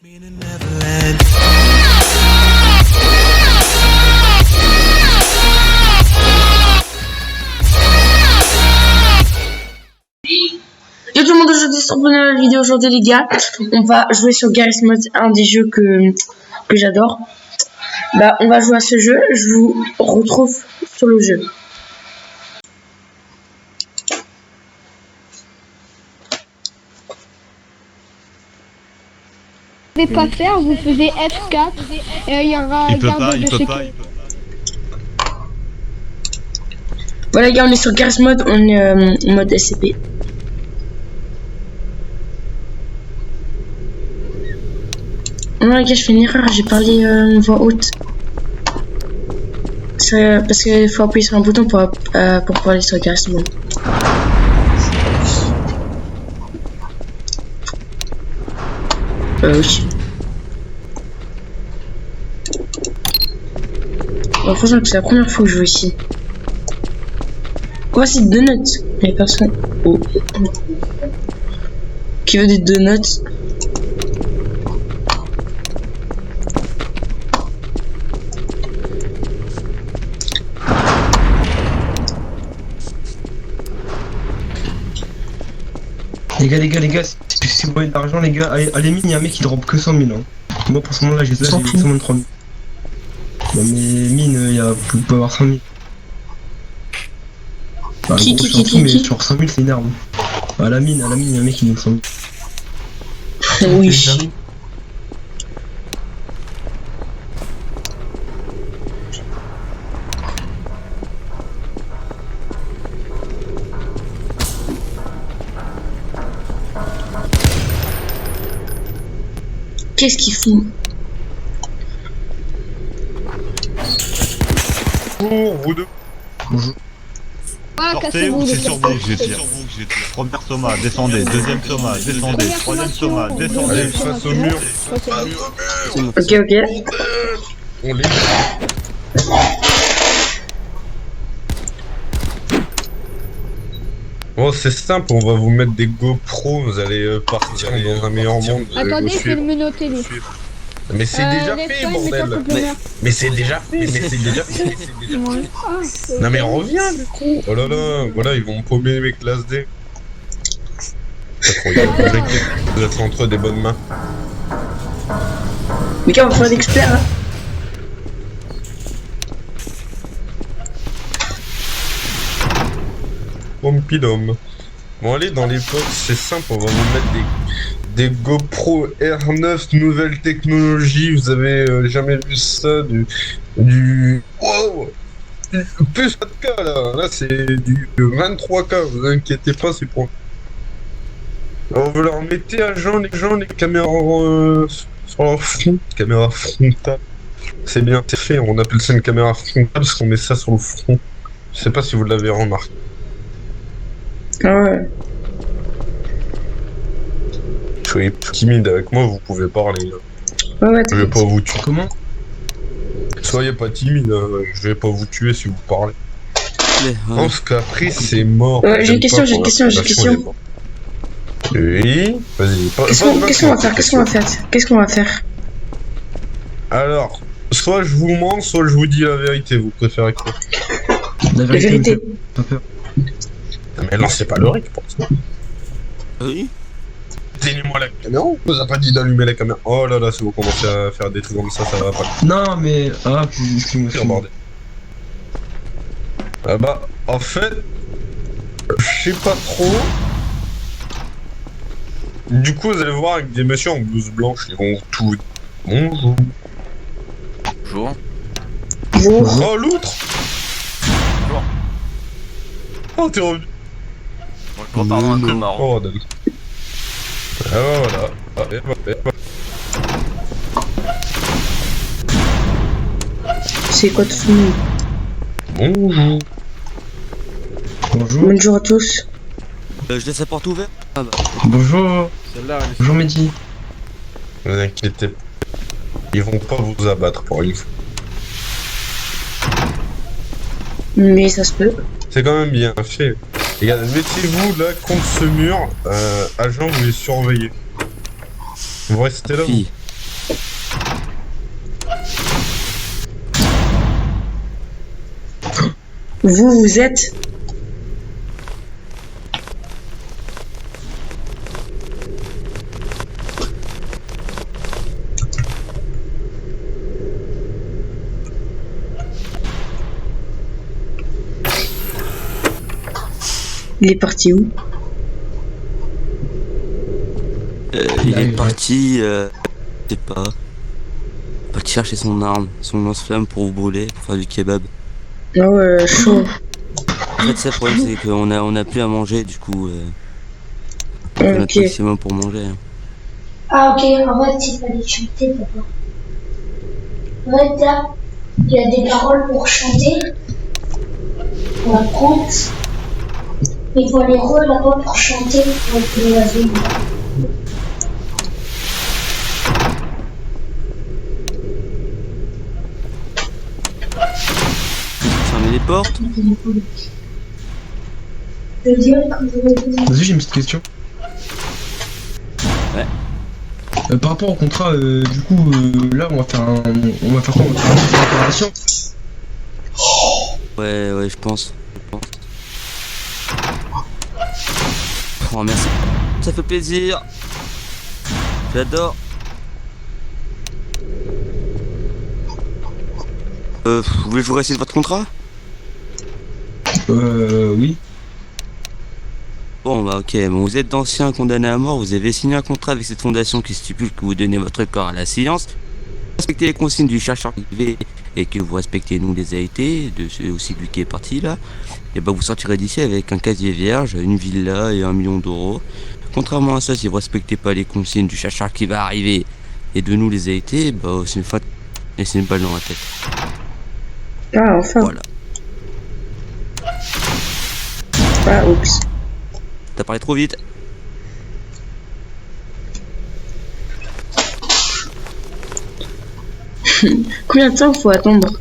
Yo tout le monde, aujourd'hui sur une nouvelle vidéo. Aujourd'hui les gars, on va jouer sur Garry's Mod, un des jeux que j'adore. Bah on va jouer à ce jeu, je vous retrouve sur le jeu. Vous ne pouvez pas faire, vous faisiez F4 et il y aura garde de sécurité. Voilà les gars, on est sur Garry's Mod, on est en mode SCP. Non les gars, je fais une erreur, j'ai parlé en voix haute. Parce qu'il faut appuyer sur un bouton pour parler sur Garry's Mod. Oui. Bon, franchement, c'est la première fois que je joue ici. Quoi, c'est donuts? Mais personne. Oh. Qui veut des donuts? Les gars, si vous voulez de l'argent, les gars, allez mine, il y a un mec qui drop que 100 000. Hein. Moi, pour ce moment-là, j'ai 123 000. Non, mais mine, vous pouvez avoir 100 000. Bah, Qui mais sur 100 000, c'est énorme. À la mine, il y a un mec qui donne 100 000. Oui. Qu'est-ce qu'ils font? Bonjour, vous deux. Bonjour. Ah, Sortez cassez-vous ou les c'est sur vous que je tire? Première Soma, descendez. Deuxième Soma, descendez. Troisième Soma, descendez. Allez, Face au mur. Ok. On les... Bon, c'est simple, on va vous mettre des GoPro, vous allez partir dans un meilleur monde. Attendez, je vais le menotter lui. Mais c'est déjà fait, bordel. Mais c'est déjà fait, Non mais reviens du coup. Oh là là, voilà, ils vont me paumer mes classes D. Vous êtes entre des bonnes mains. Mais quand on va faire l'expert, hein. Pompidum. Bon allez, dans les potes, c'est simple, on va vous mettre des GoPro R9 nouvelle technologie. Vous avez jamais vu ça, du... Wow, plus 4K là c'est du 23K, vous inquiétez pas, c'est pour... Alors vous leur mettez à les caméras sur leur front, caméra frontale. C'est bien, c'est fait, on appelle ça une caméra frontale parce qu'on met ça sur le front. Je sais pas si vous l'avez remarqué. Ah ouais. Soyez timide avec moi, vous pouvez parler. Ouais, Je vais pas vous tuer. Comment? Soyez pas timide, je vais pas vous tuer si vous parlez. Je pense qu'après c'est mort. Ouais, j'ai une question. Oui, vas-y. Qu'est-ce qu'on va faire? Alors, soit je vous mens, soit je vous dis la vérité. Vous préférez quoi? La vérité. Pas peur. Mais non, c'est pas le rythme pour ça. Oui. Éteignez-moi la caméra. On vous a pas dit d'allumer la caméra. Oh là là, si vous commencez à faire des trucs comme ça va pas. Non, mais... Ah, excuse-moi. Ah bah, en fait... Je sais pas trop... Du coup, vous allez voir avec des messieurs en blouse blanche, ils vont tout... Bonjour. Oh, l'outre. Oh, t'es revenu. Bon, pardon, un peu marrant. Oh, bordel. Ah bah voilà. Ah, et bah. C'est quoi tout le monde? Bonjour. Bonjour à tous. Je laisse la porte ouverte. Ah bah. Bonjour. Bonjour Mehdi. Ne vous inquiétez pas. Ils vont pas vous abattre pour une fois. Mais ça se peut. C'est quand même bien fait. Les gars, mettez-vous là contre ce mur. Agent, vous les surveillez. Vous restez là. Vous êtes... Il est parti où? Il est parti, je sais pas. Parti chercher son arme, son lance-flamme pour vous brûler, pour faire du kebab. Ah ouais, chaud. En fait, c'est le problème, c'est qu'on a plus à manger, du coup, on a Ok. le maximum pour manger. Hein. Ah ok, en fait il fallait chanter papa. En fait là, il y a des paroles pour chanter, pour apprendre. Il faut aller là-bas pour chanter pour être la ville. Fermez les portes. Je veux dire que vous avez... Vas-y, j'ai une petite question. Ouais. Par rapport au contrat, du coup, là, on va faire quoi? On va faire une opération. Ouais, je pense. Oh, merci. Ça fait plaisir. J'adore. Vous voulez que je vous récite votre contrat? Oui. Bon bah ok, bon, vous êtes d'anciens condamnés à mort, vous avez signé un contrat avec cette fondation qui stipule que vous donnez votre corps à la science, respectez les consignes du chercheur privé et que vous respectez nous les AIT, de ceux aussi lui qui est parti là, et bah vous sortirez d'ici avec un casier vierge, une villa et 1 million d'euros. Contrairement à ça, si vous respectez pas les consignes du chercheur qui va arriver et de nous les AIT, bah c'est une fois et c'est une balle dans la tête. Ah, enfin. Voilà. Ah, oups. T'as parlé trop vite. Combien de temps faut attendre?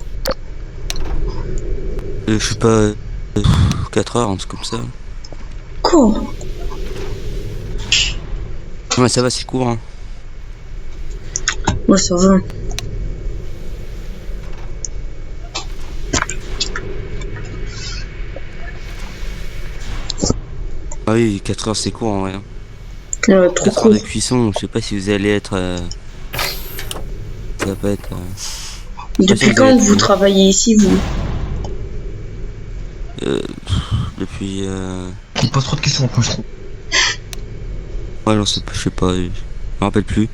Je sais pas, 4 heures, un truc comme ça. Quoi? Ouais, ça va, c'est court. Hein. Ouais, ça va. Ah oui, 4 heures, c'est court en vrai. Trop 4 heures cool. de cuisson, je sais pas si vous allez être. Ça va pas être. Depuis vous quand avez vous tout. travaillez ici, vous? Depuis. On pose trop de questions, quoi, je trouve. Ouais, non, je sais pas, je me rappelle plus.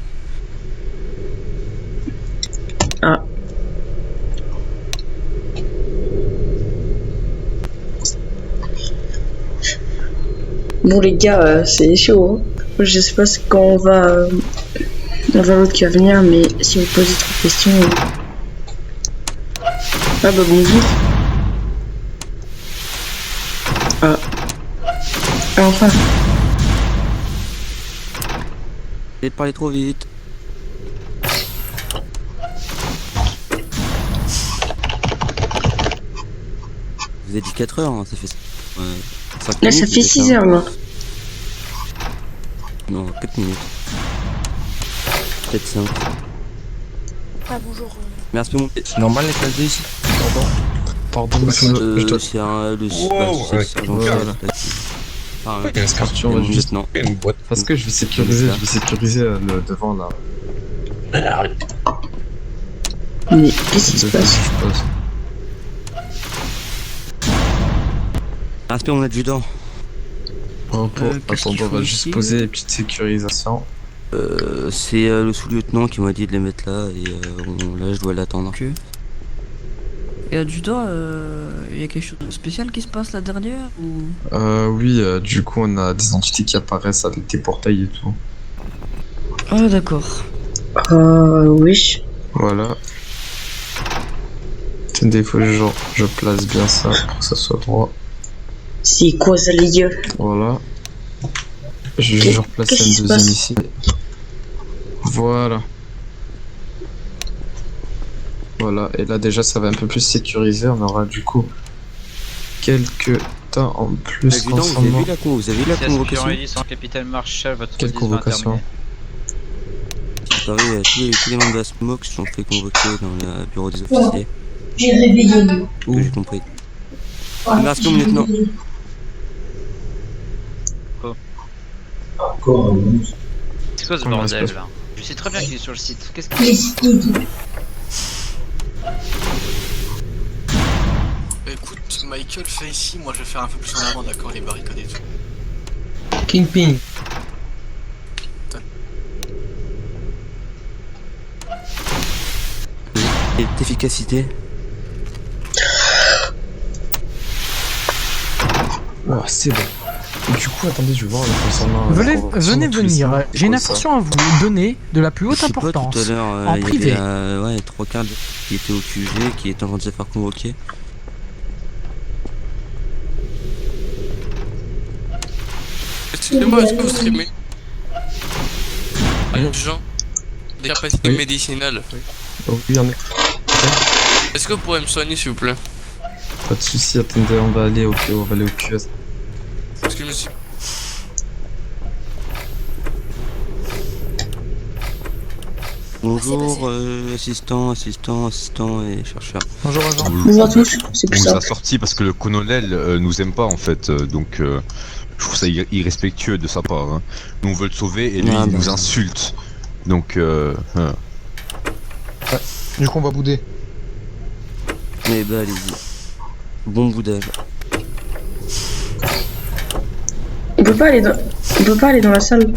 Ah. Bon, les gars, c'est chaud. Hein. Je sais pas quand on va l'autre qui va venir, mais si vous posez trop de questions. Ah bah bonjour. Ah. Ah, enfin. Vous avez parlé trop vite. Vous avez dit 4 heures, hein, ça fait. 5 Là, ça minutes, fait 6 heures, là. Non, 4 minutes. Peut-être 5. Ah bonjour. Merci pour mon. C'est normal les casiers ici? Pardon, monsieur. Je dois... C'est un. Le Wow, c'est le un sergent voilà. chef, enfin, Arthur, mon va juste... lieutenant. Une boîte. Parce que je vais sécuriser le devant là. Mais qu'est-ce qui se passe? Je pose. Respire mon adjudant. Oh, qu'est-ce qu'il attends, on faut va ici juste poser les petites sécurisations. C'est le sous-lieutenant qui m'a dit de les mettre là et là je dois l'attendre. Ok. Et adjudant, il y a quelque chose de spécial qui se passe là derrière ou... Oui, du coup on a des entités qui apparaissent avec des portails et tout. Ah d'accord. Oui. Voilà. Attendez, faut que je place bien ça pour que ça soit droit. C'est quoi ça, les gars? Voilà. Je replace qu'est-ce qui se une deuxième passe ici. Voilà. Voilà, et là déjà ça va un peu plus sécuriser, on aura du coup quelques temps en plus Adjudant, vous avez concernant... vu la convocation? Sans capitaine Marshall, votre Quelle audition convocation? terminée. Il paraît tous les membres de la SMOC sont fait convoquer dans le bureau des officiers. J'ai réveillé. Que j'ai compris. Merci, mon lieutenant. C'est quoi ce Comment bordel ça se là? Je sais très bien qu'il est sur le site. Qu'est-ce Les qu'il speed. Écoute, Michael fait ici, moi je vais faire un peu plus en avant, d'accord, les barricades et tout. Kingpin. Et d'efficacité. Oh, c'est bon. Du coup, attendez, je vais voir concernant. Venez venir, j'ai une information à vous donner de la plus haute Je sais pas, importance. tout à l'heure, En il y privé. avait, ouais, 3 quarts qui étaient au QG, qui étaient en train de se faire convoquer. Excusez-moi, est-ce que vous streamez Agent des capacités médicinales. Oh, oui, en est. Est-ce que vous pourrez me soigner s'il vous plaît? Pas de soucis, attendez, on va aller au QS. Parce que je me suis... Bonjour, assistant et chercheur. Bonjour agent. Bonjour à tous, c'est plus On nous a simple. sorti parce que le colonel nous aime pas en fait, donc je trouve ça irrespectueux de sa part. Hein. Nous on veut le sauver et lui Ah, il bah, nous insulte. Donc Du coup on va bouder. Eh bah allez-y. Bon boudage. On peut pas aller dans la salle.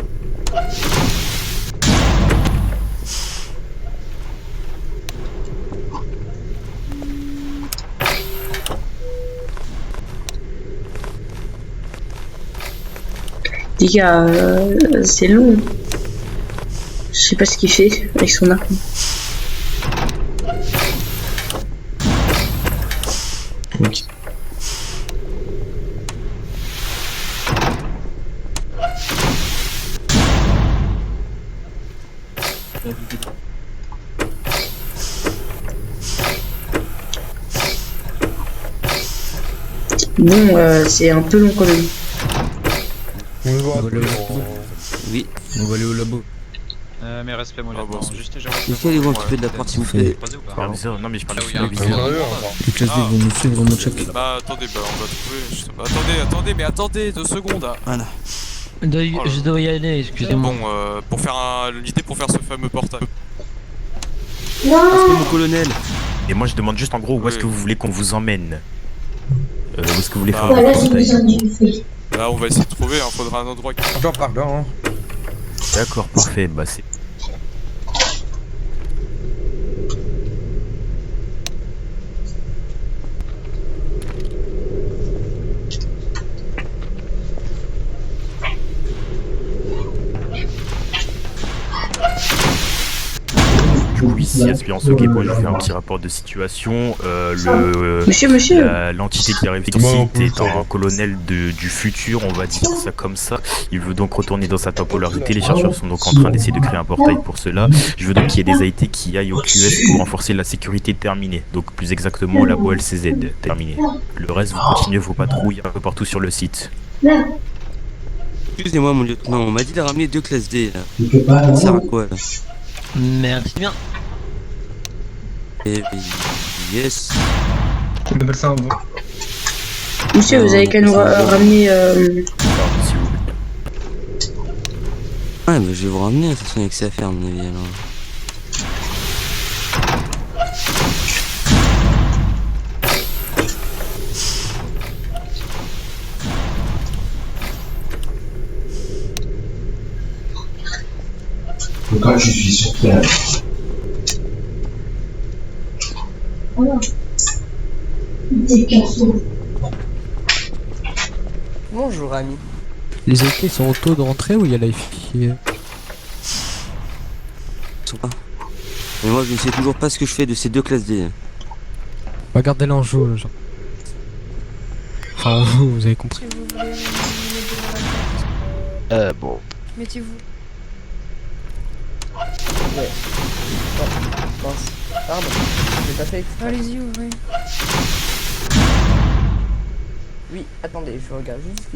Les gars, c'est long. Je sais pas ce qu'il fait avec son arme. Ok. Bon, c'est un peu long quand même. On va voir Oui. On va aller au labo. Mes respects, mon lieutenant. Juste, j'aimerais Est-ce qu'il y a des gens qui peuvent de la porte s'il vous plaît? Non, mais je parle Ah oui, de un la peu. Les classes D vont nous suivre, mon check. Bah attendez, bah on va trouver... Je sais pas. Attendez, 2 secondes. Voilà. Je dois y aller, excusez-moi. Bon, pour faire l'unité pour faire ce fameux portail. Parce que mon colonel. Et moi, je demande juste en gros où est-ce que vous voulez qu'on vous emmène. Où est-ce que vous voulez faire Voilà, le j'ai portail? besoin d'une feuille. Là, on va essayer de trouver, il faudra un endroit qui... Pardon. D'accord, parfait. Bah c'est... Oui, si aspirance ok, moi je vous fais un petit rapport de situation. Monsieur. L'entité qui arrive sur le site est un colonel du futur, on va dire ça comme ça. Il veut donc retourner dans sa temporalité. Les chercheurs sont donc en train d'essayer de créer un portail pour cela. Je veux donc qu'il y ait des AIT qui aillent au QS pour renforcer la sécurité terminée. Donc plus exactement au labo LCZ terminé. Le reste, vous continuez vos patrouilles un peu partout sur le site. Excusez-moi mon lieutenant, on m'a dit de ramener 2 classes D là. Ça sert à quoi là? Merci bien. Eh yes. On appelle ça un vent. Monsieur, vous avez qu'à nous ramener. S'il vous plaît. Ouais, bah je vais vous ramener, de toute façon, il y a que ça à faire, à mon avis alors. Quand je suis sur place. Voilà. Des casseaux. Bonjour ami. Les AIT sont au taux de rentrée ou il y a la FI? Mais moi je ne sais toujours pas ce que je fais de ces 2 classes D. Regardez l'enjeu, genre. Enfin, vous avez compris. Bon. Mettez-vous. Ouais. Oh, mince. Pardon, j'ai pas fait exprès. Allez-y, ouvrez. Oui, attendez, je regarde juste.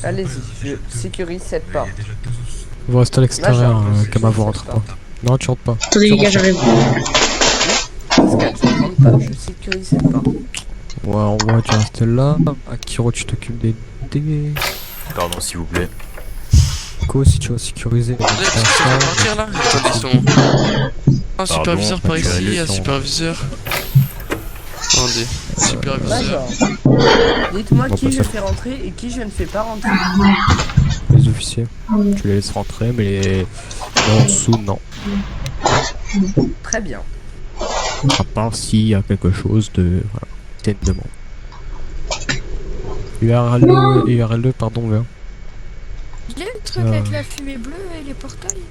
Allez-y, je sécurise cette porte. Vous restez à l'extérieur, Major, Kama, vous rentre pas. Non, tu rentres pas. Attendez les gars, j'arrive. Pascal, je ne rentre pas, je sécurise cette porte. Ouais, on va, tu restes là. Akiro, tu t'occupes des dés. Pardon, s'il vous plaît. Ko, si tu vas sécuriser. Attendez, parce que ça va partir là. Attendez, un superviseur par ici, un superviseur. Attendez, superviseur. Major, dites-moi qui je fais rentrer et qui je ne fais pas rentrer. Les officiers. Tu les laisses rentrer, mais les en dessous, non. Très bien. À part s'il y a quelque chose de... Voilà. C'est une demande. URL, pardon, viens. Il est le truc avec la fumée bleue et les portails.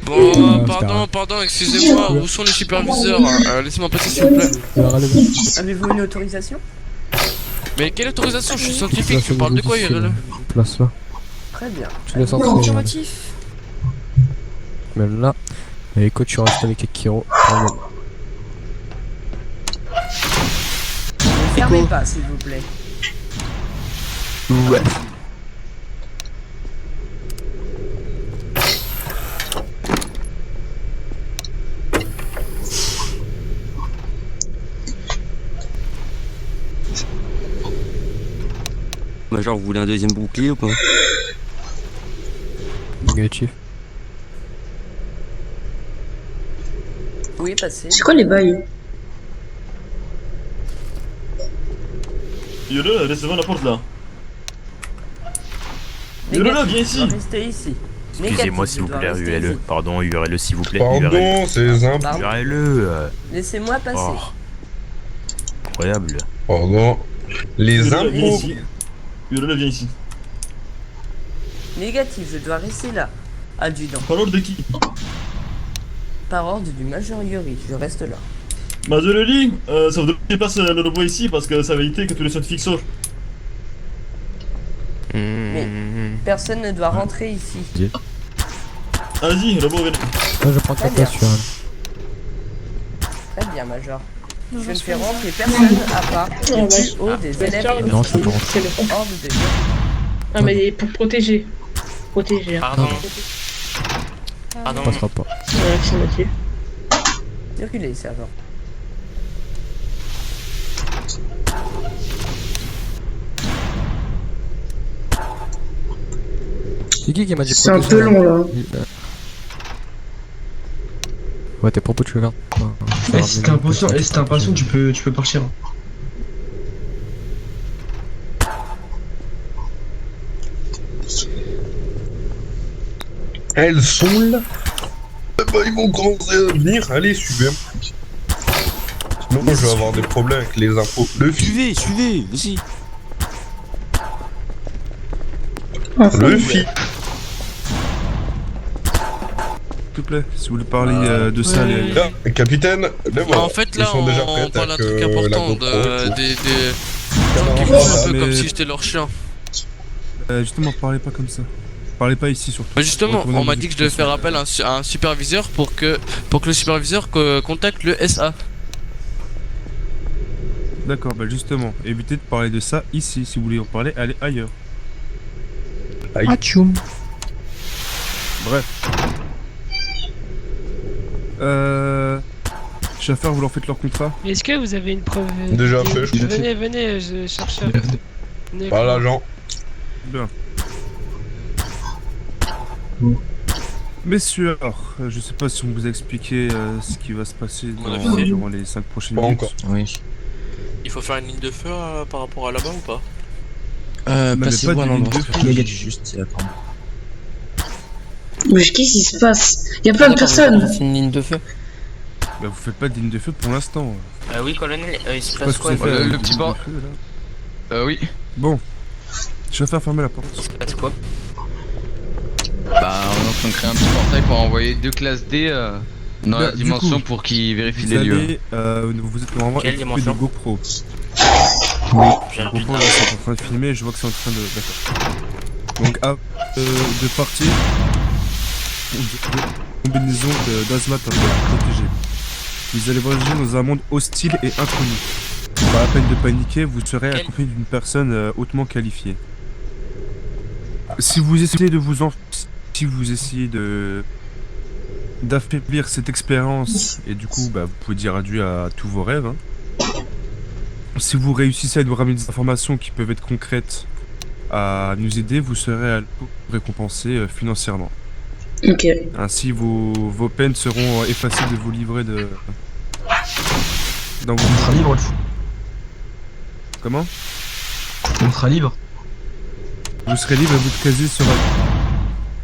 Bon, pardon, excusez-moi, où sont les superviseurs? Laissez-moi passer s'il vous plaît. Avez-vous une autorisation? Mais quelle autorisation? Je suis scientifique, tu parles de quoi, Irel? Place là. Très bien. Tu laisses entrer. Même là. Et Eko, tu restes avec Akiro. Ne fermez pas, s'il vous plaît. Ouais. Major, vous voulez un deuxième bouclier ou pas? Négatif. Oui, passez. C'est quoi les bails? Yolo, laissez-moi la porte là. Yolo, viens ici. Restez ici. Excusez-moi s'il vous plaît, URL. Pardon, URL s'il vous plaît. Pardon, c'est les impôts. URL. Laissez-moi passer. Oh. Incroyable. Pardon. Les impôts. Yolo, viens ici. Négatif, je dois rester là. Adjudant. Par ordre de qui? Par ordre du Major Yuri, je reste là. Major Yuri, ça voudrait que je passe le repos ici parce que ça va éviter que tous les scientifiques sortent. Mais personne ne doit rentrer ici. Allez-y, repos, venez. Je prends ta place, URL. Très bien, Major. Je ne fais rentrer personne à part le plus haut des élèves. Non, je peux pas rentrer. Ordre de Ah, mais pour protéger. Protéger. Pardon. On passera pas. Ouais, c'est motivé. Reculez, serveur. C'est qui m'a dit C'est un peu long là. Ouais, tes propos, tu le gardes. Si t'es impatient, tu peux partir. Elles sont là. Bah, ils vont commencer à venir. Allez, suivez. Sinon, je vais avoir des problèmes avec les impôts. Le Suivez, vas-y. Le fi. S'il vous plaît, si vous voulez parler de ça, les... Là, capitaine, là, voilà. En fait, là, Ils sont déjà on prêts parle d'un avec, truc la important, GoPro, des gens qui font un peu comme si j'étais leur chien. Justement, parlez pas comme ça. Parlez pas ici surtout. Bah justement, on m'a dit que je devais faire appel à un superviseur pour que le superviseur contacte le SA. D'accord, bah justement, évitez de parler de ça ici. Si vous voulez en parler, allez ailleurs. Atchoum. Bref. Chauffeur, vous leur faites leur contrat? Est-ce que vous avez une preuve? Déjà fait, je crois. Venez, je cherche. Pas l'agent. Bien. Messieurs, alors, je sais pas si on vous a expliqué ce qui va se passer durant les 5 prochaines minutes. Encore. Oui. Il faut faire une ligne de feu par rapport à là-bas ou pas? Passez-vous à l'endroit. Juste attendre. Mais qu'est-ce qui se passe? Y'a plein de personnes. C'est une ligne de feu. Bah vous faites pas de ligne de feu pour l'instant. Oui, colonel, il se Pas passe ce que quoi? c'est fait, Le petit bord. Oui. Bon. Je vais faire fermer la porte. Il se passe quoi? Bah, on est en train de créer un petit portail pour envoyer 2 classes D dans la dimension pour qu'ils vérifient les lieux. Vous êtes normalement Quelle équipé de dimension? GoPro. Oui. Le GoPro là c'est en train de filmer et je vois que c'est en train de... D'accord. Donc de partir, combinaison d'azmat protégé. Vous allez voyager dans un monde hostile et inconnu. Pas la peine de paniquer, vous serez accompagné d'une personne hautement qualifiée. Si vous essayez de d'affaiblir cette expérience, et du coup, bah, vous pouvez dire adieu à tous vos rêves. Hein. Si vous réussissez à nous ramener des informations qui peuvent être concrètes à nous aider, vous serez récompensé financièrement. Ok. Ainsi, vos peines seront effacées de vous livrer de... Donc, On sera libre. Comment? On sera libre. Vous serez libre et votre casier sera...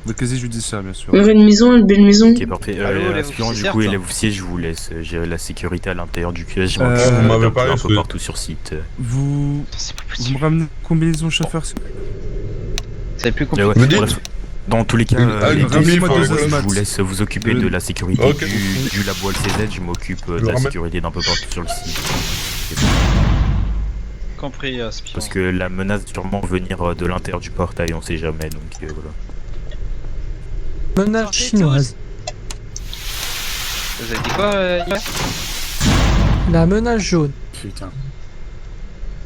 Votre casier judiciaire, bien sûr. On aurait une maison, une belle maison. Ok, parfait. Aspirant, du coup, et les officiers, je vous laisse gérer la sécurité à l'intérieur du QS. Je on m'avait m'occupe parlé, un peu partout sur site. Vous me ramenez combinaison chauffeur? C'est plus compliqué. Bref, dans tous les cas, je vous laisse vous occuper de la sécurité du labo LCZ. Je m'occupe de la sécurité d'un peu partout sur le site. Compris, aspirant. Parce que la menace sûrement venir de l'intérieur du portail, on sait jamais, donc voilà. Menace chinoise. Vous avez dit quoi, Yves? La menace jaune. Putain.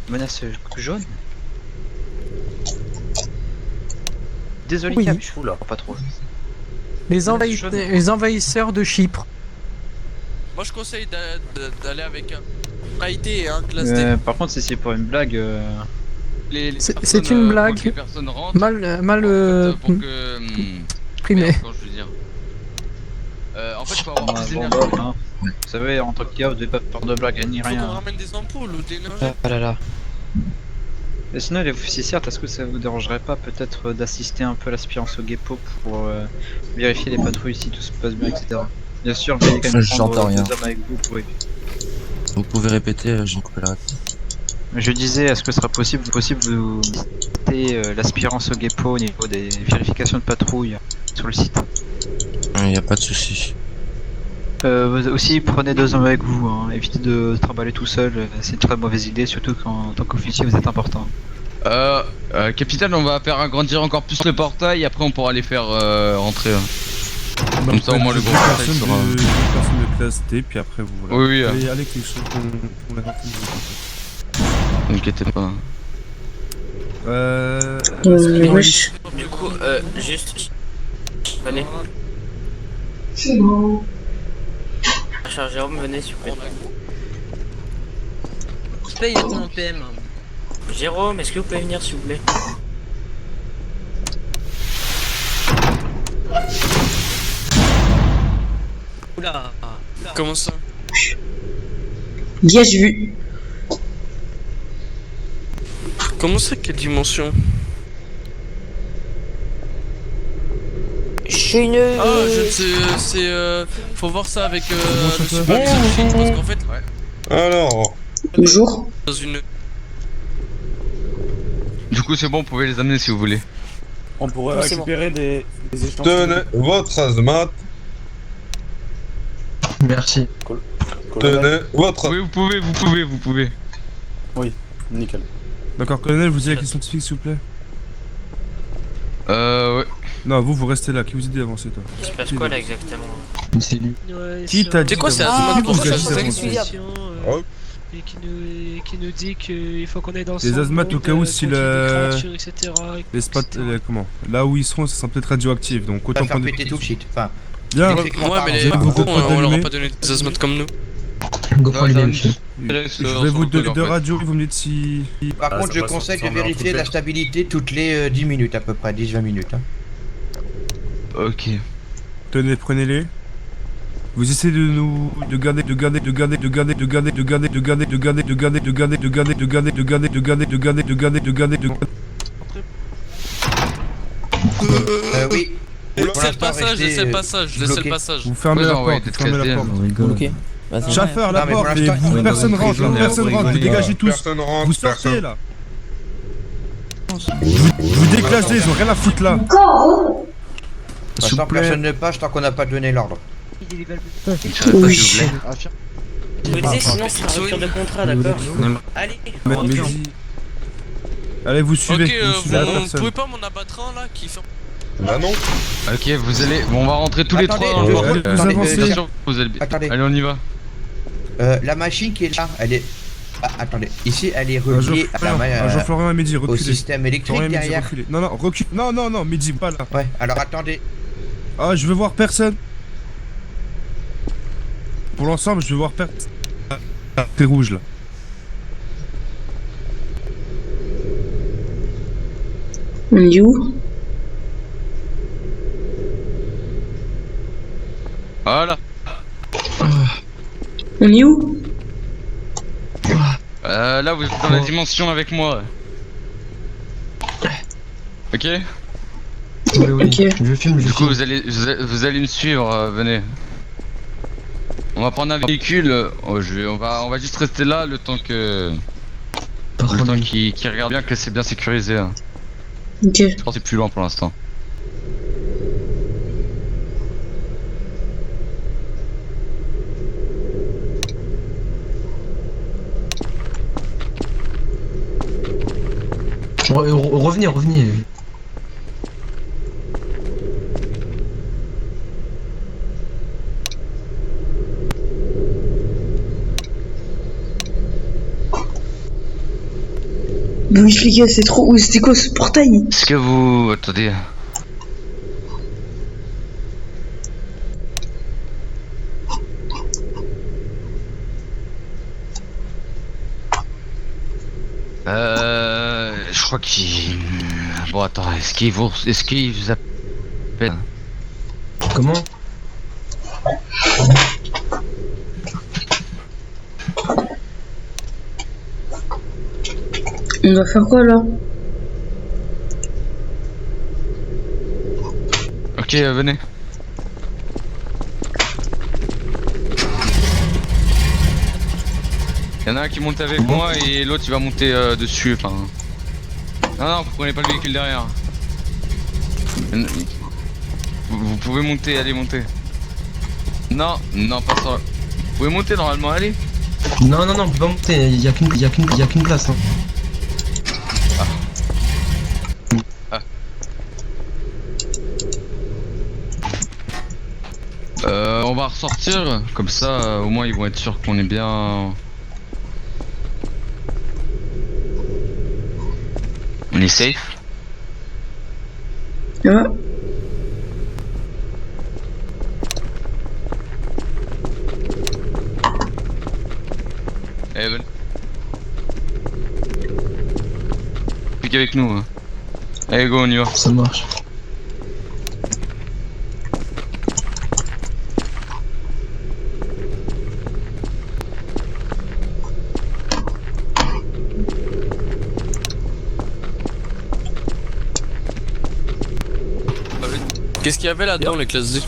Menace jaune? Désolé, Oui. Cam, je fous là, pas trop. Les envahisseurs de Chypre. Moi je conseille d'aller avec un Raïté et un classe D. Par contre, si c'est pour une blague. C'est une blague. Mal primée. En fait, faut avoir plus d'énergie. Vous savez, entre gars, vous devez pas faire de blagues ni Faut qu'on rien. ramène des ampoules ou de l'énergie. Ah là là. Et sinon, les officiers, certes, est-ce que ça vous dérangerait pas peut-être d'assister un peu à l'aspirance au Guépo pour vérifier les patrouilles si tout se passe bien, etc. Bien sûr, veuillez quand même prendre deux hommes avec vous pour... Vous pouvez répéter, j'ai coupé la réponse. Je disais, est-ce que ce sera possible de visiter l'aspirance au Guépo au niveau des vérifications de patrouille sur le site? Il n'y a pas de souci. Vous aussi, prenez deux hommes avec vous, hein. Évitez de trimballer tout seul, c'est une très mauvaise idée, surtout quand en tant qu'officier vous êtes important. Capitaine, on va faire agrandir encore plus le portail, après on pourra les faire rentrer. Comme ça au moins le gros portail sera... Deux personnes de classe D, puis après vous... Voilà. Oui, oui. Allez, quelque chose qu'on a rentré. N'inquiétez pas. Du coup, juste... Venez. C'est bon. Cher Jérôme, venez s'il vous plaît. Je paye mon PM. Jérôme, est-ce que vous pouvez venir s'il vous plaît? Oula. Comment ça? Yes, j'ai vu. Comment ça, quelle dimension? Je suis une... Ah, je sais, c'est... faut voir ça avec le superviseur Shield, parce qu'en fait... Alors... Bonjour. Dans une... Du coup c'est bon, vous pouvez les amener si vous voulez. On pourrait récupérer des échanges. Tenez votre hazmat. Merci. Tenez votre... Oui, vous pouvez. Oui, nickel. D'accord, colonel, vous avez la question scientifique s'il vous plaît? Ouais. Non, vous restez là, qui vous a dit d'avancer toi? Il se passe quoi là exactement? C'est lui. Qui t'a dit? C'est quoi, c'est d'avancer? un pour Qui t'a ça, dit c'est d'avancer? Et qui nous dit qu'il faut qu'on aille dans les azmates au cas où si le... etc. Les spots, comment? Là où ils seront, ça sera peut-être radioactif, donc autant prendre des... tout le shit. Enfin, bien. Ouais, mais les cons, on leur a pas donné des azmates comme nous. Go pour l'idée, monsieur. Je vais vous donner de radio, vous me dites si... Par contre, je conseille de vérifier la stabilité toutes les 10 minutes à peu près, 10-20 minutes. Hein. Ok. Tenez, prenez-les. Vous essayez de garder oui. Laissez le passage, Vous fermez la porte, Ok. Chauffeur, la porte, personne rentre, vous dégagez tous. Vous sortez là. Vous déclachez, ils ont rien à foutre là. S'il vous plaît. Personne ne passe tant qu'on n'a pas donné l'ordre. Oui. Je vous disais, sinon c'est une rupture de contrat, d'accord? Allez. Allez, vous suivez. Ok, vous pouvez pas m'en abattre un là qui fait... Bah non. Ok, vous allez... Bon, on va rentrer tous les trois dans le portail. Attendez. Allez, on y va. La machine qui est là, elle est... Ah, attendez, ici elle est reliée Jean-Florian et Mehdi, au reculez. système électrique Florian et Mehdi, derrière. reculez. Non, recule. Non, Mehdi, pas là. Ouais, alors attendez. Ah, je veux voir personne. Pour l'ensemble, je veux voir personne. C'est rouge là. On est où? Voilà. On est où? Là, vous êtes dans la dimension avec moi. Ok? Oui, ok. Je filme, Du coup, vous allez me suivre, venez. On va prendre un véhicule, on va juste rester là le temps que... Le temps qu'il regarde bien que c'est bien sécurisé. Hein. Ok. Je pense que c'est plus loin pour l'instant. Revenez. Oui, les gars, c'est trop. C'était quoi ce portail? Est-ce que vous... Attendez. Je crois qu'il... Bon, attends, est-ce qu'il vous appelle? Comment? On doit faire quoi là? Ok, venez. Y'en a un qui monte avec moi et l'autre il va monter dessus. Enfin... Non, vous prenez pas le véhicule derrière. Vous pouvez monter, allez monter. Non, pas ça. Vous pouvez monter normalement, allez. Non, on peut pas monter, y a qu'une place. Hein. On va ressortir, comme ça au moins ils vont être sûrs qu'on est bien... On est safe. Ouais. Eh ben. Pique avec nous. Hein. Allez go, on y va. Ça marche. Qu'est-ce qu'il y avait là-dedans, les classes D?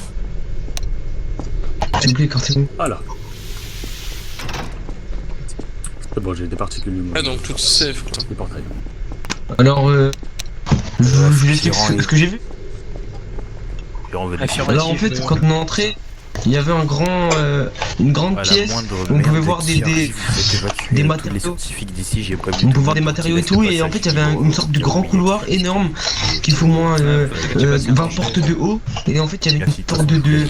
J'ai oublié quand c'est bon. Voilà. C'est bon, j'ai des particules. Ah, donc tout est safe, putain. Les portails. Alors, je vais expliquer ce que j'ai vu. Alors en fait, quand on est entré, il y avait une grande pièce où on pouvait voir des matériaux. On pouvait voir des matériaux et tout, et en fait il y avait une sorte de grand couloir énorme qui fait au moins 20 portes de haut, et en fait il y avait une sorte de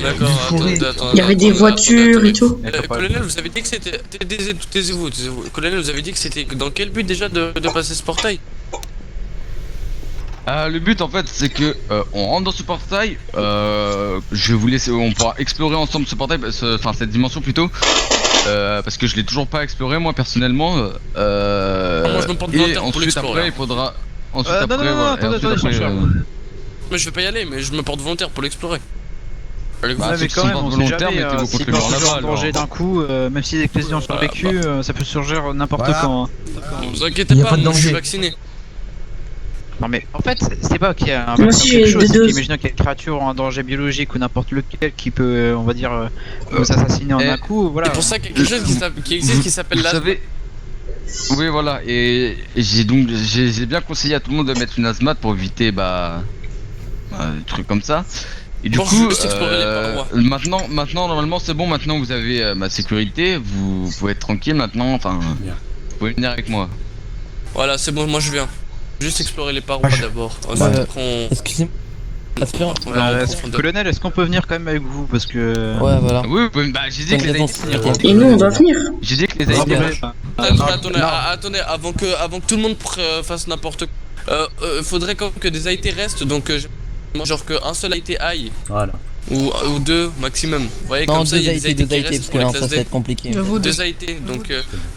forêt. Il y avait des voitures et tout. Colonel, vous avez dit que c'était... Taisez-vous. Colonel, vous avez dit que c'était dans quel but déjà de passer ce portail? Le but en fait c'est que on rentre dans ce portail, je vais vous laisser, on pourra explorer ensemble ce portail, enfin cette dimension plutôt, parce que je l'ai toujours pas exploré moi personnellement. Moi je me porte volontaire pour l'explorer. Après il faudra... Ensuite après, Mais je vais pas y aller, mais je me porte volontaire pour l'explorer. Allez, vous savez quand même, on sait jamais, si peut surgir en danger d'un coup, même si les présidents sont vécus, ça peut surgir n'importe quand. Hein. Vous inquiétez pas, moi je suis vacciné. Non mais en fait, c'est pas qu'il y a un vaccin ou quelque chose, c'est qu'imaginons qu'il y a une créature en danger biologique ou n'importe lequel qui peut, on va dire, nous assassiner en un coup, voilà. C'est pour ça qu'il y a quelque chose qui existe qui s'appelle la... Oui voilà, et j'ai bien conseillé à tout le monde de mettre une hazmat pour éviter des trucs comme ça. Et du coup, maintenant normalement c'est bon, maintenant vous avez ma sécurité, vous pouvez être tranquille maintenant, enfin, vous pouvez venir avec moi. Voilà, c'est bon, moi je viens. Juste explorer les parois d'abord. Excusez-moi. Colonel, est-ce qu'on peut venir quand même avec vous? Parce que... Ouais, voilà. Oui, bah j'ai dit que les Et nous on doit venir. J'ai dit que les Attendez, avant que tout le monde fasse n'importe quoi. Faudrait quand même que des AIT restent, donc genre qu'un seul AIT aille. Voilà. Ou deux maximum. Vous voyez, Non, comme ça, il y a deux des AIT, AIT qui deux AIT, restent parce pour que les là, ça classes va D. être compliqué. Deux AIT, donc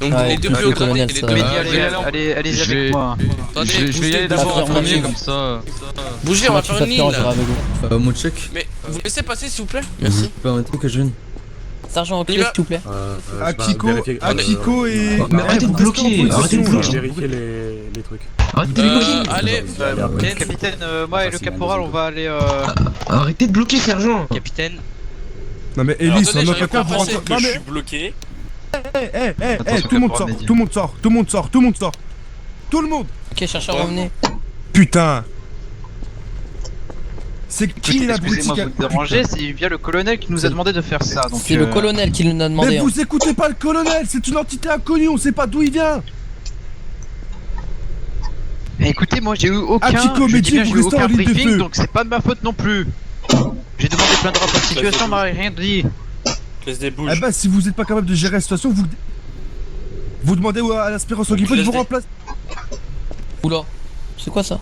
Ouais, les deux le plus hauts colonel, gradés et les ça deux va. Allez avec moi. Attendez, Je vais y aller d'abord en premier comme ça. Bougez, on va faire une ligne là. Mon check. Mais vous laissez passer s'il vous plaît? Merci. Permettez que je vienne. Sergent, reculez s'il vous plaît. Akiko et. Mais arrêtez de bloquer, arrêtez de bloquer. Vérifier les trucs. Arrêtez de bloquer. Allez, Capitaine, moi et le caporal, on va aller. Arrêtez de bloquer, sergent. Capitaine. Non mais Elise, on a quelqu'un vous rentre. Non mais. Je suis bloqué. Tout le monde sort, tout le monde sort, tout le monde sort, tout le monde sort. Tout le monde. Ok, chercheur, revenez. Putain. C'est qui l'abruti Excusez-moi de vous déranger, c'est bien le colonel qui nous a demandé de faire ça. C'est le colonel qui nous a demandé. Mais vous écoutez pas le colonel, c'est une entité inconnue, on sait pas d'où il vient. Écoutez, moi j'ai eu aucun, Akiko, je dis bien, Mehdi, j'ai eu vous restez en aucun ligne de briefing, feu. donc c'est pas de ma faute non plus. J'ai demandé plein de rapports de situation, on m'a rien dit. Eh bah si vous êtes pas capable de gérer la situation, vous demandez à l'Aspérance au Guipot de vous remplacer. Oula, c'est quoi ça?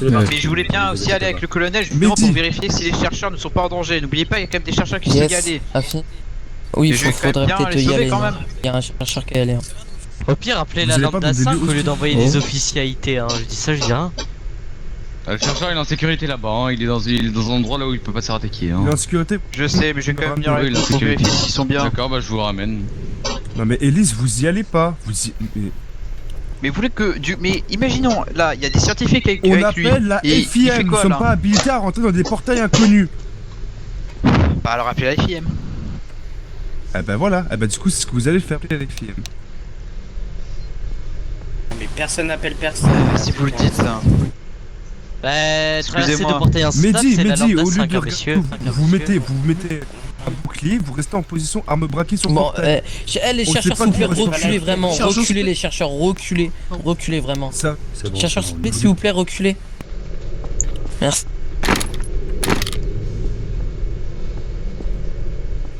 Non, mais je voulais bien aussi aller avec le colonel justement pour vérifier si les chercheurs ne sont pas en danger. N'oubliez pas, il y a quand même des chercheurs qui sont y allés. Oui, il je vais faudrait quand même peut-être bien y les sauver aller. quand même. Il y a un chercheur qui est allé. hein. Au pire, appelez Vous la avez lampe pas d'A5 vous au lieu d'envoyer Oh. des officialités. Hein. Je dis ça, je dis rien. Le chercheur il est en sécurité là-bas, hein. il est dans un endroit là où il peut pas se faire attaquer. Hein. Il est en sécurité. Je sais, mais je vais quand même bien Oui, il est en pour sécurité. vérifier s'ils sont bien. D'accord, bah je vous ramène. Non mais Elise, vous y allez pas. Mais vous voulez que mais imaginons, là, il y a des scientifiques avec On lui. appelle la Et il fait FIM, nous quoi, sommes là pas habilités à rentrer dans des portails inconnus. Bah alors appelez la FIM. Eh ben voilà, eh ben du coup c'est ce que vous allez faire, appelez la FIM. Mais personne n'appelle personne. Si vous le dites ça. Bah, traverser de Excusez-moi. porter un stade, c'est la lampe Mehdi, au lieu d'A5, de hein, messieurs. vous mettez un bouclier, vous restez en position arme braquée sur le Bon, portail. les On chercheurs, sait s'il pas vous plaît, qui reste reculez pas. vraiment. Chercheurs, Reculez les chercheurs, reculez vraiment. Ça, Chercheurs, s'il vous plaît, reculez. Merci.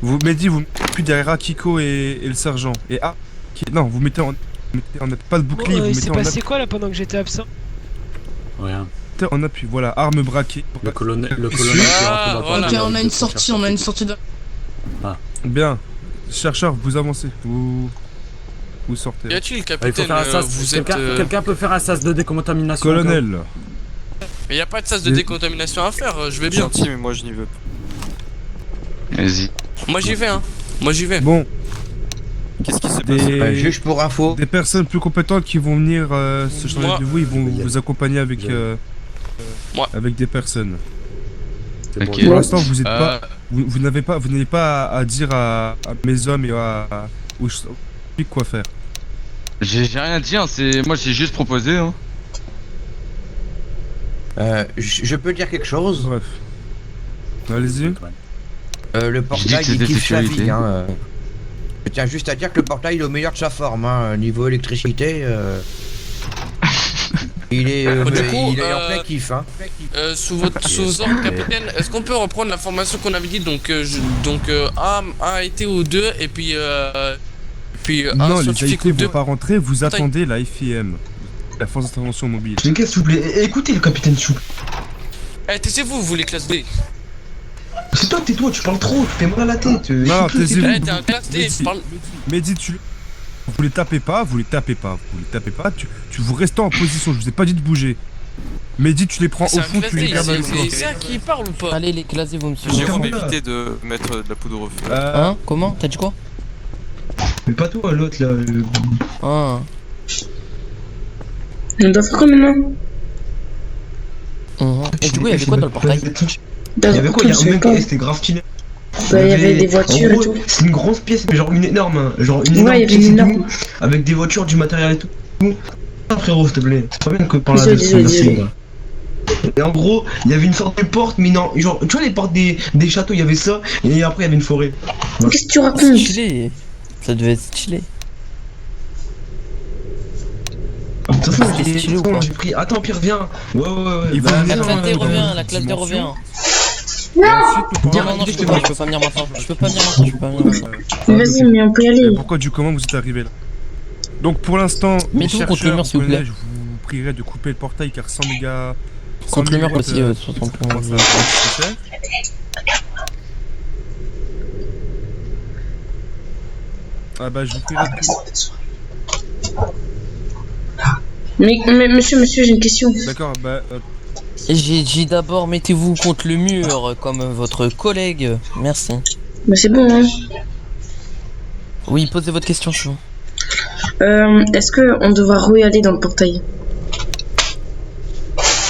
Vous Mehdi, vous mettez plus derrière Akiko et le sergent. Et non, vous mettez en pas de bouclier, vous il mettez s'est en passé quoi là pendant que j'étais absent? Rien. En appui, voilà, arme braquée. Le colonel qui est rentré dans le Ok, on a une sortie, de. Bien. Chercheur, vous avancez. Vous sortez. Y a-t-il, Il faut capitaine? faire un sas. Quelqu'un peut faire un sas de décontamination. Colonel. Mais y a pas de sas de décontamination à faire, je vais bien. Gentil, mais moi je n'y veux pas. Vas-y. Moi j'y vais, hein. Moi j'y vais. Bon. Qu'est-ce qui se passe? Juge pour info. Des personnes plus compétentes qui vont venir se charger Moi. de vous, ils vont vous accompagner avec des personnes. Ok. Pour l'instant, vous êtes pas, vous n'avez pas à dire à mes hommes et aux quoi faire. J'ai rien à dire, moi j'ai juste proposé. Hein. Je peux dire quelque chose? Bref. Allez-y. Le portail Je dis que il c'était kiffe la vie. sécurité. Je tiens juste à dire que le portail il est au meilleur de sa forme. Niveau électricité, il est en plein kiff. Sous vos ordres, capitaine, est-ce qu'on peut reprendre l'information qu'on avait dit? Donc, A a été au 2 et puis Non, un les scientifique AIT ou deux. vont pas rentrer, vous attendez la FIM. La force d'intervention mobile. Les gars, s'il vous plaît, écoutez le capitaine Chou. Eh, taisez-vous, vous les classes D. C'est toi, tais-toi, tu parles trop, tu fais mal à la tête. Non, taisez-vous. Eh, t'es un classe D, parle. Mehdi, vous les tapez pas, tu vous restez en position, je vous ai pas dit de bouger. Mehdi, tu les prends au C'est un fond, classe tu les D, gardes avec toi. c'est un qui parle ou pas? Allez, les clasés, vous me J'ai suivez. vraiment évité de mettre de la poudre au feu. Hein? Comment? T'as dit quoi? Mais pas toi, l'autre là. Ah. On doit faire quoi maintenant? Et du coup, il y avait quoi dans le portail? Il y avait quoi? Il y a un mec, c'était grave stylé. Bah, il y avait des voitures et tout. C'est une grosse pièce, mais genre une énorme. Hein. Genre une Ouais, énorme il y avait pièce une et énorme. tout, avec des voitures, du matériel et tout. Ah, frérot, s'il te plaît. C'est pas bien que par là. Désolé. Et en gros, il y avait une sorte de porte, mais non, genre, tu vois les portes des châteaux, il y avait ça, et après il y avait une forêt. Qu'est-ce que tu racontes? Stylé. Ça devait être stylé. De toute façon, C'était stylé ou pas? j'ai pris. Attends, Pierre, viens. Ouais. Il bah, faut La viens, classe D ouais, revient, la classe D revient. Non, je peux pas venir maintenant. Je peux pas venir maintenant. Vas-y, mais on peut y aller. Pourquoi du comment vous êtes arrivé là? Donc pour l'instant, mes Mettez-vous contre le chercheurs mur, s'il vous plaît. je vous prierai de couper le portail car 100 mégas... Contre le mur aussi, sur ton point. Ah bah je vous prierai de... Mais monsieur, j'ai une question. D'accord, bah... J'ai dit d'abord, mettez-vous contre le mur comme votre collègue. Merci. Bah c'est bon, hein. Oui, posez votre question, c'est bon. Est-ce que on devra re-aller dans le portail?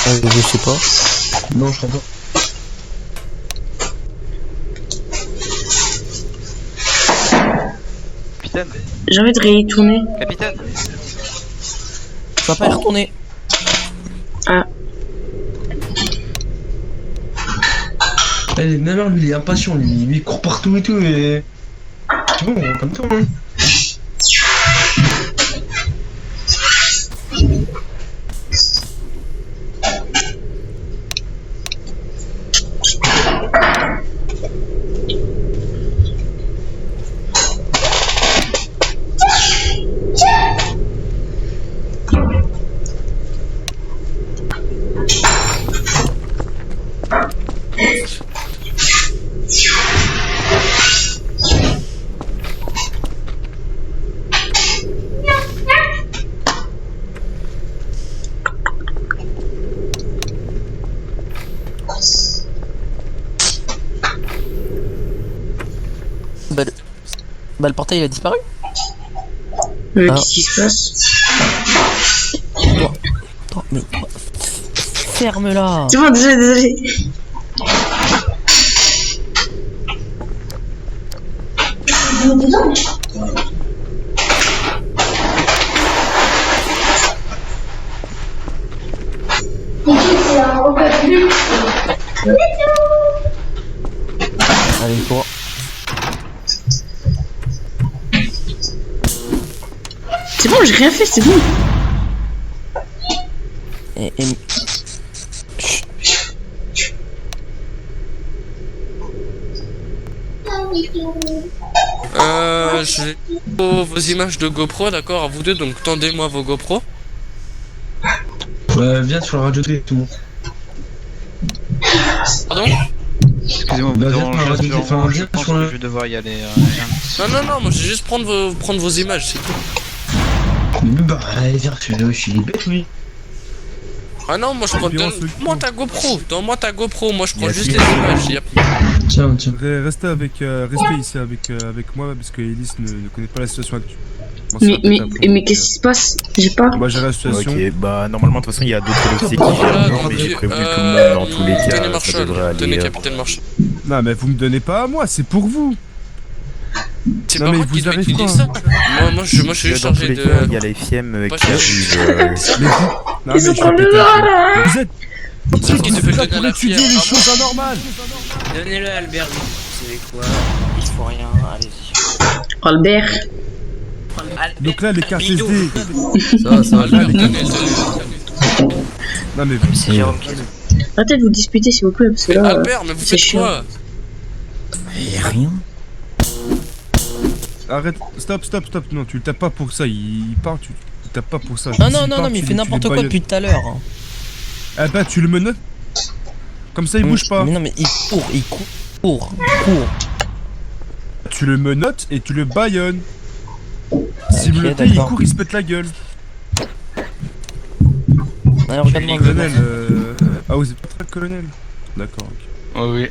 Je sais pas. Non, je crois pas. Capitaine. J'ai envie de y retourner. Capitaine. Tu vas pas y retourner. Ah. Eh, Namar, lui, il est impatient, lui il court partout et tout, et... C'est bon, comme toi, hein. Bah le portail il a disparu. Qu'est-ce qui se passe? Attends, mais... Ferme-la. C'est bon, désolé. Allez, toi. C'est bon, j'ai rien fait, c'est bon. Je vais vos images de GoPro, d'accord, à vous deux, donc tendez-moi vos GoPro. Viens sur la radio télé, tout le monde. Pardon? Excusez-moi, vous dérangez, je pense que je vais devoir y aller. Non, moi je vais juste prendre vos images, c'est tout. Bah, viens, je suis bête, oui. Ah non, moi je prends. Donne-moi ta GoPro, donne-moi ta GoPro, moi je prends juste les images. Tiens. Restez ici avec moi parce que Elise ne connaît pas la situation actuelle. Mais qu'est-ce qui se passe? J'ai pas. Bah j'ai la situation. Ok, bah normalement de toute façon il y a d'autres dossiers qui gèrent, mais j'ai prévu tout le monde dans tous les cas, ça devrait aller. Tenez, capitaine Marshall. Non mais vous me donnez pas à moi, c'est pour vous. C'est pas moi qui devais te dire ça. Moi je suis juste chargé de... Il y a la FIM qui arrive. Non mais je suis vous êtes... C'est qui te fait le pour étudier les choses anormales. Donnez-le à Albert, vous savez quoi? Il faut rien, allez-y. Albert. Donc là les cartes SD. Ça va, Non mais c'est Jérôme qui... Arrêtez de vous disputer s'il vous plaît parce que là. Albert, mais vous faites quoi? Y'a rien. Arrête, stop, non tu le tapes pas pour ça, il part, tu le tapes pas pour ça. Non, mais il fait n'importe quoi depuis tout à l'heure. Eh bah tu le menottes. Comme ça il bouge pas. Mais non mais il court. Tu le menottes et tu le baïonnes. Si vous le il court, il se pète la gueule. Alors regarde-moi, colonel, Ah vous êtes pas très colonel. D'accord, ok. Oh oui.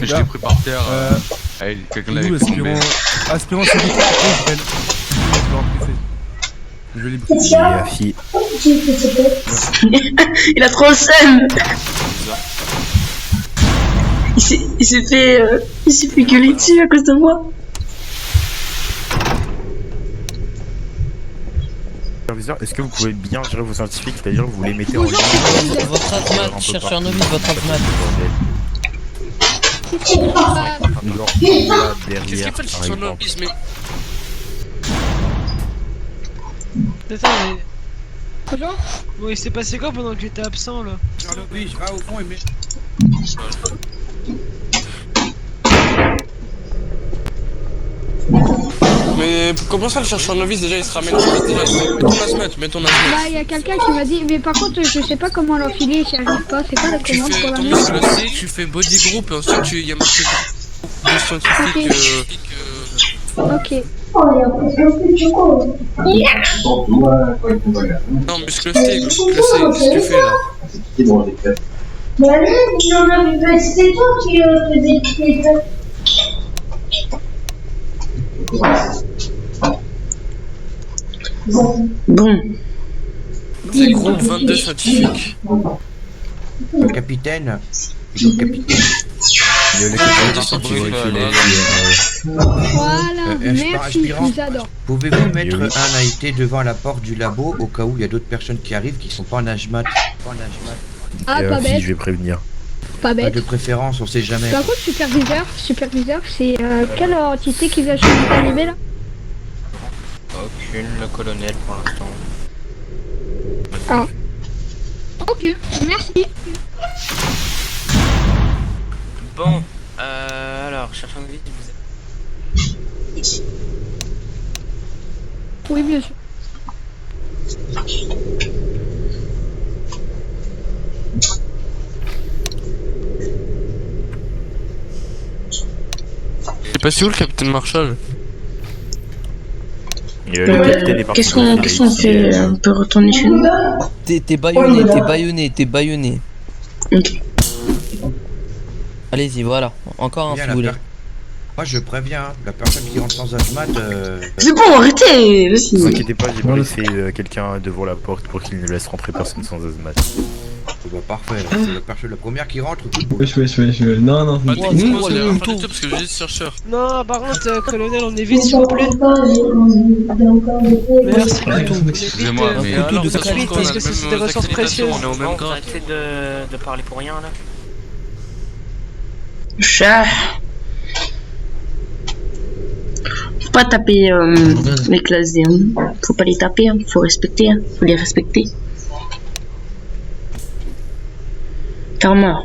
Je l'ai pris par terre. Allez, quelqu'un l'avait tombé. Aspirant sur le je vais les brûler. Il a trop le seum. Il s'est fait gueuler dessus à cause de moi. Est-ce que vous pouvez bien gérer vos scientifiques, c'est-à-dire vous les mettez en ligne? Votre asthmate, chercheur novice, votre asthmate. Qu'est-ce qu'il fait le chercheur novice, mais... Bonjour. Bon, il s'est passé quoi pendant que j'étais absent là? Oui, je vais au fond et mais. Mais comment ça le chercheur novice déjà il se ramène déjà, mets ton azmat. Bah il y a quelqu'un qui m'a dit, mais par contre je sais pas comment l'enfiler, j'y arrive pas, c'est quoi la commande pour la Tu mettre? le sais, tu fais body group et ensuite il y a marqué de scientifique. Ok. Non muscle steak, qu'est-ce que tu fais là? Mais allez, c'est toi qui faisais les deux. Bon. C'est groupe 22 scientifiques. Le capitaine. Le capitaine. Voilà, merci, je vous adore. Pouvez-vous mettre un AIT devant la porte du labo au cas où il y a d'autres personnes qui arrivent qui sont pas en HMAT? Ah, pas bête. Je vais prévenir. Pas bête. De préférence, on sait jamais. Par contre, superviseur, c'est quelle entité qui vient chez nous arriver là? Aucune, le colonel pour l'instant. Ah. Ok, merci. Bon, alors, cherchons une visite, vous êtes... Oui, bien sûr. C'est passé où le capitaine Marshall? Qu'est-ce qu'on fait? On peut retourner chez nous? T'es baïonné. Ok. Allez-y, voilà. Encore un si vous voulez. Moi je préviens, la personne qui rentre sans HMAT. C'est bon, arrêtez! Ne vous inquiétez pas, j'ai laissé quelqu'un devant la porte pour qu'il ne laisse rentrer personne sans hazmat. Bah parfait, c'est la première qui rentre. Non. Pas de parce que j'ai dit chercheur. Non, par contre, colonel, on évite s'il vous plaît. Merci. Excusez-moi, mais alors, parce que c'est des ressources précieuses. On est au même grade. Arrêtez de parler pour rien là. Chat. Faut pas taper les classes D. Hein. Faut pas les taper, hein. Faut respecter, hein. Faut les respecter. Karma.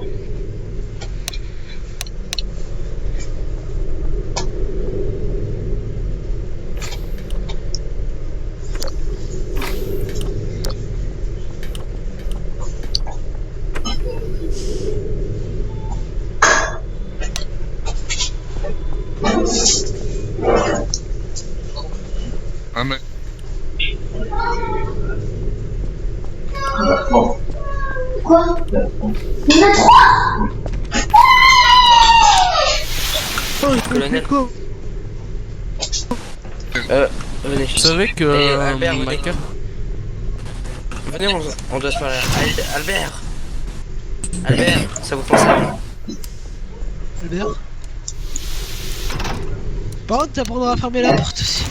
Ah mais... Quoi? Il y en a 3! Colonel. Venez. Vous savez que... Albert, venez, on doit se parler. Albert, ça vous pense à rien? Albert? Par contre, t'apprendras à fermer la porte aussi.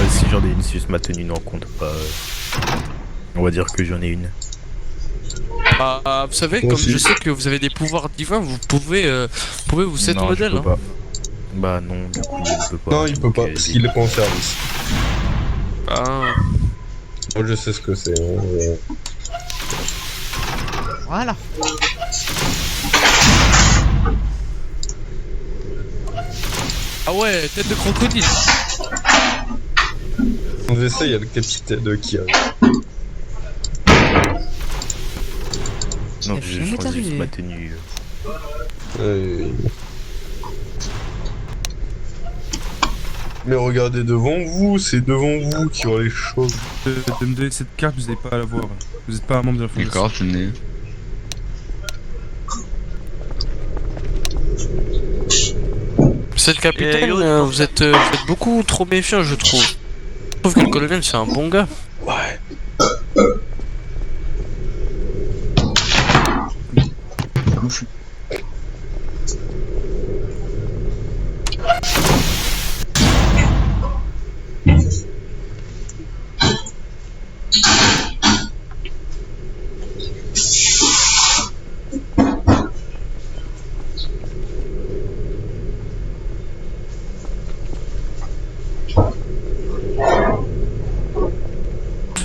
Si j'en ai une, si je ma tenue n'en compte pas. On va dire que j'en ai une. Vous savez, comme je sais que vous avez des pouvoirs divins, vous pouvez vous set modèle. Hein. Bah non, du coup il peut pas. Non, il peut pas, parce qu'il est pas en service. Ah. Moi je sais ce que c'est. Voilà. Ah ouais, tête de crocodile. On essaie, il y a le capitaine qui arrive. Non, je change juste ma tenue. Mais regardez devant vous, c'est devant vous qui ont les choses. De me donner cette carte, vous n'allez pas à la voir. Vous n'êtes pas un membre de la fondation. D'accord, je n'ai. C'est le capitaine, vous êtes beaucoup trop méfiant, je trouve. Je trouve que le colonel c'est un bon gars. Ouais.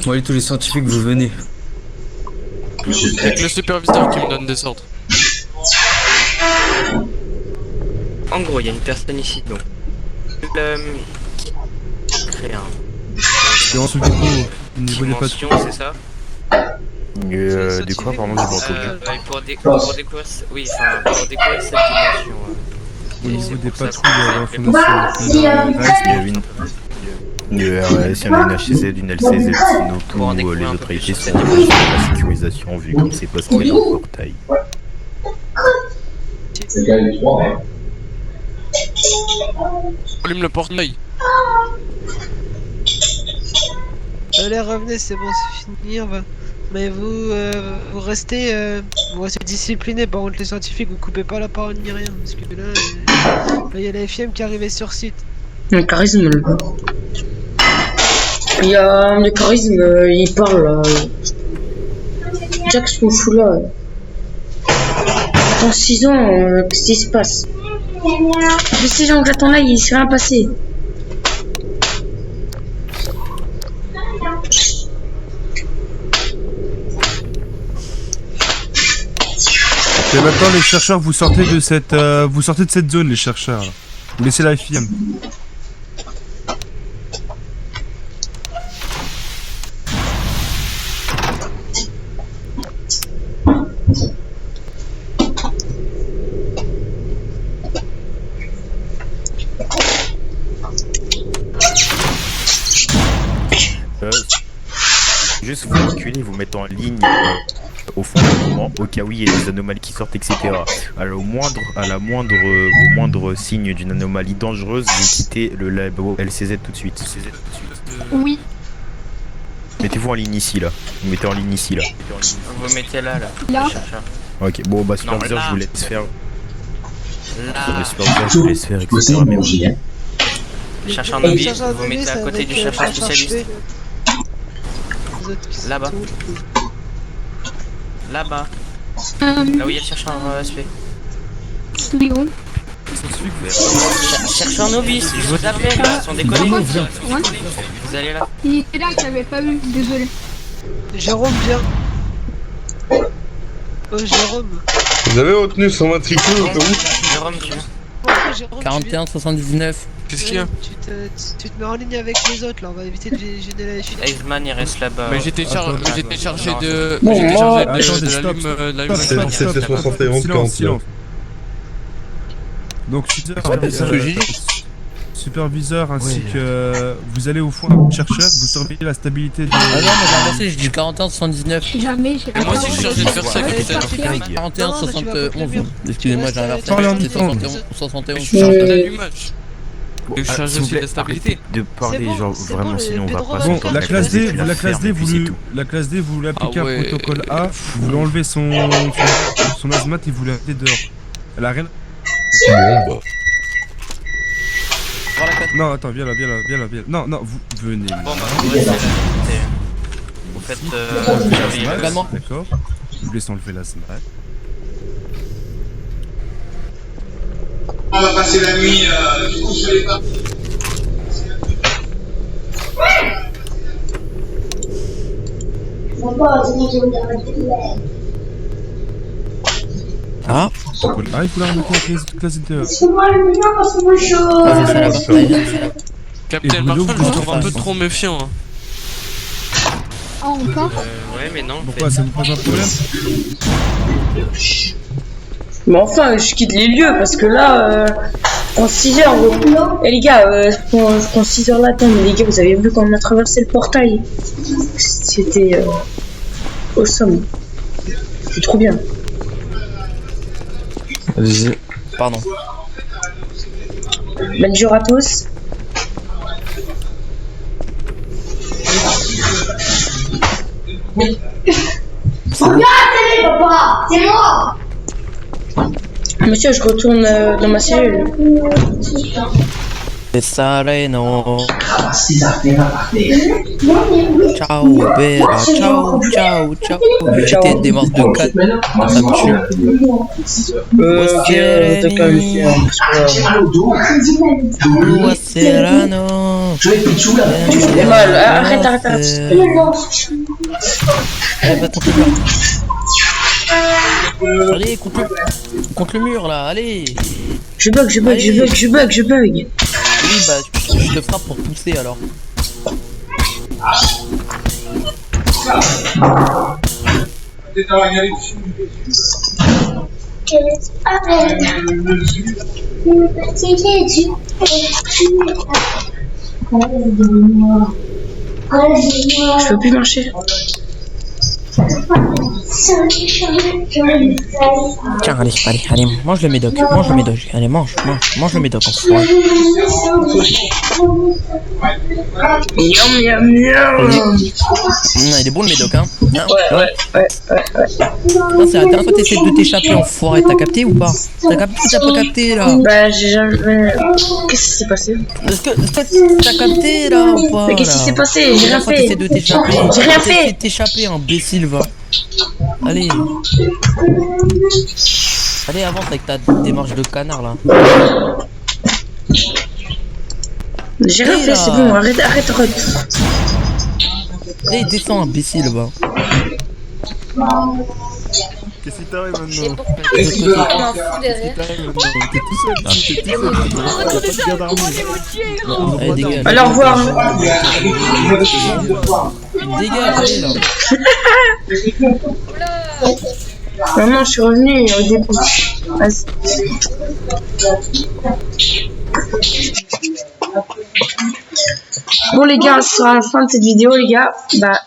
Bon, allez, tous les scientifiques, vous venez. Avec le superviseur qui me donne des ordres. En gros, il y a une personne ici, donc. Créer un. Et ensuite, du coup, au niveau des Dimension, patrouilles. c'est ça. Du quoi, pardon, j'ai pas entendu. Pour découvrir, oui, enfin, pour découvrir cette dimension. Au niveau des patrouilles, Il y a une HCZ, une LCZ, sinon tous les autres unités sont de la sécurisation vu comme c'est pas ce qu'il y a dans le portail. Allume le portail. Allez, revenez, c'est bon, c'est fini. Mais vous restez disciplinés. Par contre, les scientifiques, vous coupez pas la parole ni rien. Parce que là, il y a la FM qui est arrivée sur site. Le charisme, le gars. Il y a le charisme, il parle. Jack se fout là. Dans 6 ans, qu'est-ce qui se passe? Les 6 ans que j'attends là, il s'est rien passé. Et maintenant, les chercheurs, vous sortez de cette zone, les chercheurs. Là. Vous laissez la FM. Juste vous reculez, vous mettez en ligne au fond du moment, au cas où il y a des anomalies qui sortent, etc. Alors au moindre signe d'une anomalie dangereuse, vous quittez le labo LCZ tout de suite. Oui. Mettez-vous en ligne ici là. Vous mettez en ligne ici là. Vous mettez là. Là. Ok, bon bah superviseur, je vous laisse faire. Là. Le superviseur, je vous laisse faire, etc. Mais oui. Chercheur novice, vous mettez à côté du chercheur spécialiste. Là-bas. Là-bas. Là où il y a le chercheur SP. Oui, bon. Chercheur novice, je vous appelle, sans déconner. Vous allez là. Il était là, j'avais pas vu, désolé. Jérôme, viens. Oh, Jérôme. Vous avez retenu son matricule au cas où? Jérôme, tu viens. 41-79. Qu'est-ce qu'il y a? Tu te mets en ligne avec les autres là, on va éviter de gêner la chute. Iceman il reste là-bas. Mais j'étais chargé de. Bon, J'étais chargé de l'allume. C'était 71 silence. Donc superviseur ainsi que vous allez au fond chercheur, vous surveillez la stabilité de... Ah non, mais j'ai inversé, j'ai dit 41-79. Jamais, j'ai pas. Moi aussi je suis chargé de faire ça. 41-71. Excusez-moi, j'ai inversé. C'est 71. Je suis chargé de l'allumage. Je suis chargé aussi de la stabilité. De parler, genre vraiment, sinon on va pas Bon, la classe D, vous l'appliquez un protocole A, vous lui enlevez son asthmate et vous la mettez dehors. Elle a rien... Non, attends, viens là. Non, vous venez là. Bon, bah, vous faites d'accord. Vous laissez enlever l'asthmate. On va passer la nuit, du coup, je l'ai pas. Ah, il faut la remettre en classe intérieure. Captain Marshall, je trouve un peu trop méfiant. Ah, encore ouais, mais non. Pourquoi ça vous pose un problème? Mais enfin, je quitte les lieux parce que là, en 6 heures, et les gars, je prends 6 heures là, mais les gars, vous avez vu quand on a traversé le portail? C'était awesome. C'est trop bien. Pardon. Bonne journée à tous. Regarde, papa, c'est moi. Monsieur, je retourne dans ma cellule. Sareno. Ciao, Bera, ciao. J'étais des morts de 4, ça me tue. Serrano. Je vais te chou là. Mal, arrête. Elle va contre le mur. Allez, contre le mur là, allez. Je bug. Oui, bah, je te frappe pour pousser alors. Je peux plus marcher. Tiens, allez, mange le médoc, allez, mange le médoc, enfoiré. Miam. Il est bon le médoc, hein. Ouais. Non, c'est la dernière fois que t'essaies de t'échapper, enfoiré, t'as capté ou pas? T'as capté ou t'as pas capté là? Bah, j'ai jamais... Qu'est-ce qui s'est passé? Est-ce que t'as capté là ou pas? Mais qu'est-ce qui s'est passé? J'ai rien fait. T'essaies de t'échapper. J'ai rien fait. T'essaies de t'échapper, imbécile, va. Allez, avance avec ta démarche de canard là. J'ai rien fait, c'est bon, arrête. Allez, descends, imbécile, va. Qu'est-ce qui t'arrive maintenant? Je m'en fous derrière. T'es tout seul, Allez, dégage. Allez, au revoir. Dégage, allez là. Maman, je suis revenu au début. Vas-y. Bon les gars, ce sera la fin de cette vidéo les gars. Bah,